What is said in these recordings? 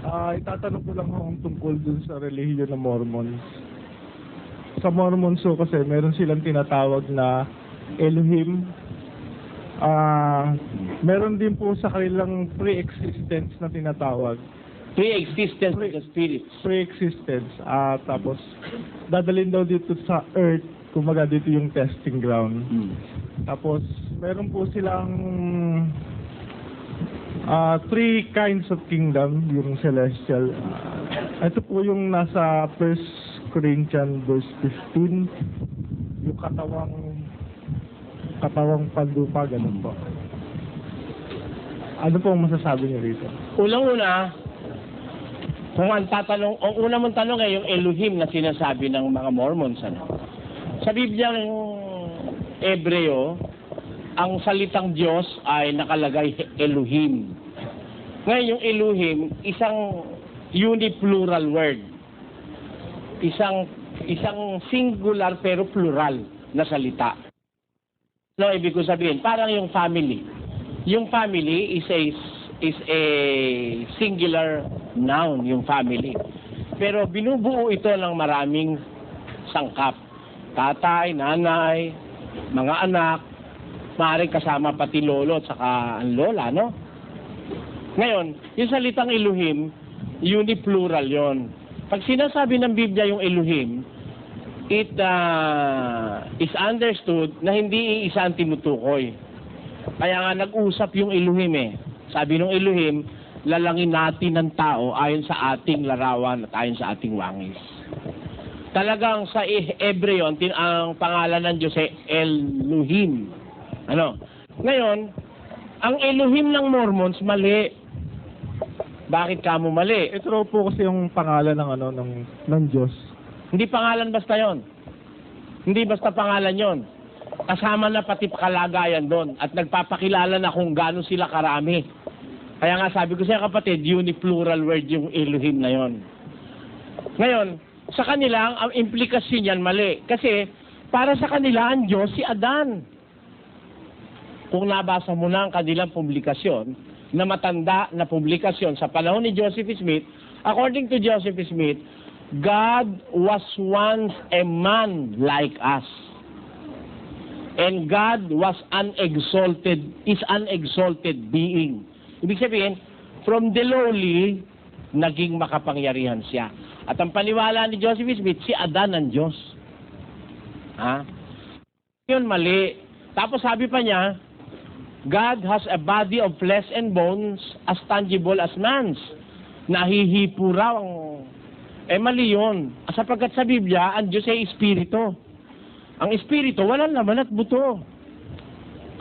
Itatanong ko lang akong tungkol dun sa relihiyon ng Mormons. Sa Mormons kasi meron silang tinatawag na Elohim. Meron din po sa kanilang pre-existence na tinatawag. Pre-existence of the spirit. Pre-existence. Tapos, dadalhin daw dito sa earth, kumaga dito yung testing ground. Tapos, meron po silang three kinds of kingdom, yung celestial. Ito po yung nasa 1 Corinthians verse 15, yung katawang panlupa, ganun po. Ano po ang masasabi niyo rito? Unang-una, kung ang una mong tanong ay yung Elohim na sinasabi ng mga Mormons, ano? Sa Bibliang Hebreo, ang salitang Diyos ay nakalagay Elohim. Ngayon, yung Elohim, isang uniplural word. Isang singular pero plural na salita. No, ibig ko sabihin, parang yung family. Yung family is a singular noun, yung family. Pero binubuo ito ng maraming sangkap. Tatay, nanay, mga anak, maaaring kasama pati lolo at saka ang lola, no? Ngayon, yung salitang Elohim, uniplural yon. Pag sinasabi ng Biblia yung Elohim, it is understood na hindi isa ang tinutukoy. Kaya nga nag-usap yung Elohim eh. Sabi ng Elohim, lalangin natin ng tao ayon sa ating larawan at ayon sa ating wangis. Talagang sa Hebreo, ang pangalan ng Diyos ay Elohim. Ano? Ngayon, ang Elohim ng Mormons, mali. Bakit kamo mali? Ito po kasi yung pangalan ng Diyos. Hindi pangalan basta yon. Hindi basta pangalan yon. Kasama na pati kalagayan doon. At nagpapakilala na kung gaano sila karami. Kaya nga sabi ko sa kapatid, uniplural word yung Elohim na yon. Ngayon, sa kanila, ang implikasyon yan mali. Kasi, para sa kanila, ang Diyos si Adan. Kung nabasa mo na ang kanilang publikasyon, na matanda na publikasyon sa panahon ni Joseph Smith, according to Joseph Smith, God was once a man like us. And God was an exalted being. Ibig sabihin, from the lowly, naging makapangyarihan siya. At ang paniwala ni Joseph Smith, si Adan ang Diyos. Yun mali. Tapos sabi pa niya, God has a body of flesh and bones as tangible as man's. Nahihipo raw ang... mali yun. Sapagkat sa Biblia, ang Diyos ay Espiritu. Ang Espiritu, walang laman at buto.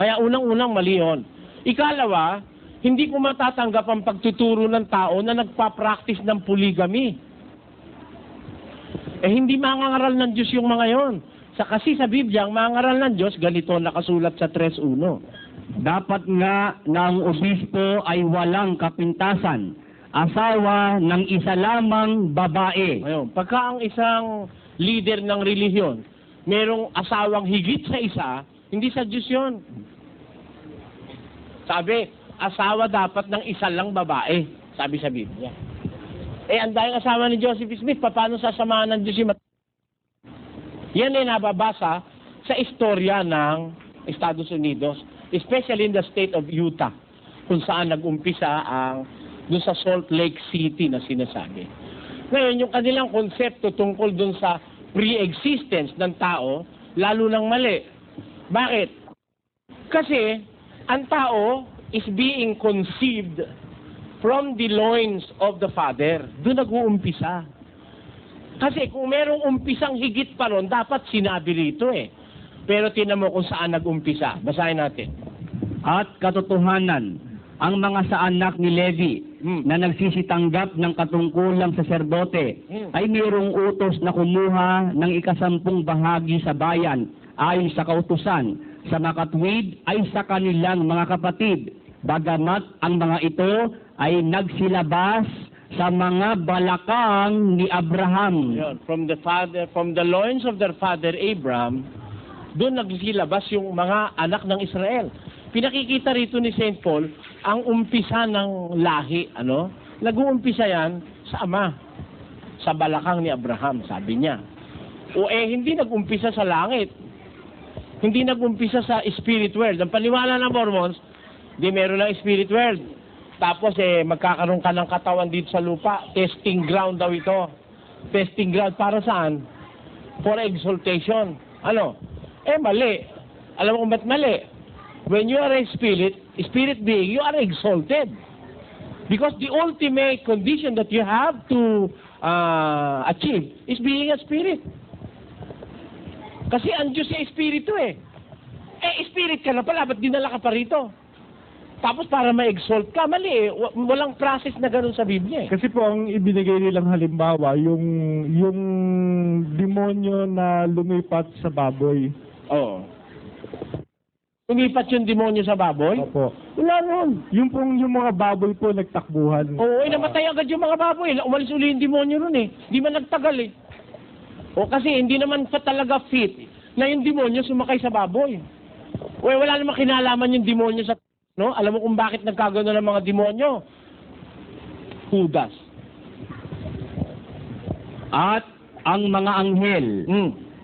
Kaya unang-unang mali yun. Ikalawa, hindi ko matatanggap ang pagtuturo ng tao na nagpa-practice ng polygamy. Hindi mangangaral ng Diyos yung mga yon. Kasi sa Biblia, ang mangangaral ng Diyos, ganito nakasulat sa 3:1. Dapat nga ng obispo ay walang kapintasan, asawa ng isa lamang babae. Ayun, pagka ang isang leader ng relihiyon, merong asawang higit sa isa, hindi sa Diyos yun. Sabi, asawa dapat ng isa lang babae, sabi sa Biblia. Ang dahil asawa ni Joseph Smith, paano sasamahan ng Diyos yung yan ay nababasa sa istorya ng Estados Unidos, especially in the state of Utah, kung saan nag-umpisa ang doon sa Salt Lake City na sinasabi. Ngayon, yung kanilang konsepto tungkol doon sa pre-existence ng tao, lalo nang mali. Bakit? Kasi, ang tao is being conceived from the loins of the Father. Doon nag-uumpisa. Kasi kung merong umpisang higit pa ron, dapat sinabi rito eh. Pero tinan mo kung saan nag-umpisa. Basahin natin. At katotohanan, ang mga sa anak ni Levi na nagsisitanggap ng katungkulang saserdote ay mayroong utos na kumuha ng 10 bahagi sa bayan ayon sa kautusan. Sa makatwid ay sa kanilang mga kapatid. Bagamat ang mga ito ay nagsilabas sa mga balakang ni Abraham. From the loins of their father Abraham, doon nagsilabas yung mga anak ng Israel. Pinakikita rito ni St. Paul ang umpisa ng lahi, nag-uumpisa yan sa ama, sa balakang ni Abraham, sabi niya. O hindi nag-umpisa sa langit. Hindi nag-umpisa sa spirit world. Ang paniwala ng Mormons, di meron ng spirit world. Tapos magkakaroon ka ng katawan dito sa lupa. Testing ground daw ito. Testing ground para saan? For exaltation. Ano? Mali. Alam mo kung ba't mali? When you are a spirit being, you are exalted. Because the ultimate condition that you have to achieve is being a spirit. Kasi ang Diyos ay espiritu spirit ka na pala, ba't dinala ka pa rito? Tapos para ma-exalt ka, mali walang process na gano'n sa Biblia Kasi po ang ibinigay nilang halimbawa, yung demonyo na lumipat sa baboy. Oo. Lumipat yung demonyo sa baboy? Opo. Wala nun. Yung mga baboy po nagtakbuhan. Oo, namatay agad yung mga baboy. Umalis uli yung demonyo nun Di man nagtagal kasi hindi naman pa talaga fit na yung demonyo sumakay sa baboy. Wala namang kinalaman yung demonyo sa... No? Alam mo kung bakit nagkagano ng mga demonyo? Judas. At ang mga anghel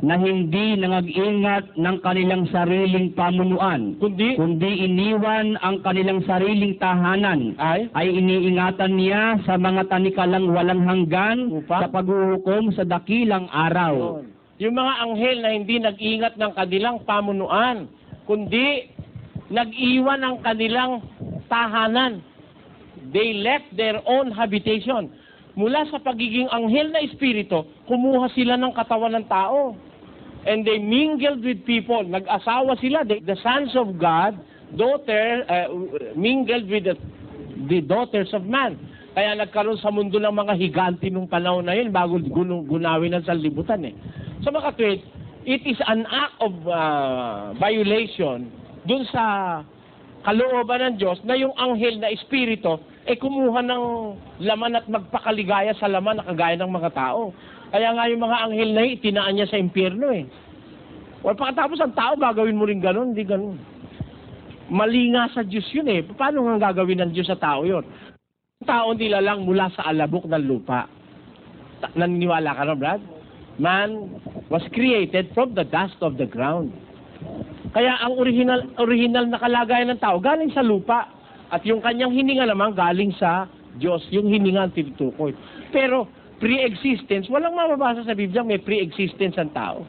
na hindi nangag-ingat ng kanilang sariling pamunuan, kundi iniwan ang kanilang sariling tahanan, ay iniingatan niya sa mga tanikalang walang hanggan sa paghuhukom sa dakilang araw. Yung mga anghel na hindi nag-ingat ng kanilang pamunuan, kundi nag-iwan ang kanilang tahanan. They left their own habitation. Mula sa pagiging anghel na espiritu, kumuha sila ng katawan ng tao. And they mingled with people. Nag-asawa sila. The sons of God, mingled with the daughters of man. Kaya nagkaroon sa mundo ng mga higanti nung panahon na yun bago gunawin ang sanlibutan So mga kapatid, it is an act of violation dun sa kalooban ng Diyos na yung anghel na espiritu kumuha ng laman at magpakaligaya sa laman na kagaya ng mga tao. Kaya nga yung mga anghel na itinaan niya sa impyerno pagkatapos ang tao gagawin mo rin ganun, hindi ganun. Mali nga sa Diyos yun Paano nga gagawin ng Diyos sa tao yun? Ang tao nila lang mula sa alabok ng lupa. Naniniwala ka na, Brad? Man was created from the dust of the ground. Kaya ang original na kalagayan ng tao galing sa lupa. At yung kanyang hininga naman galing sa Diyos, yung hininga ang tinutukoy. Pero pre-existence, walang mababasa sa Biblia may pre-existence ang tao.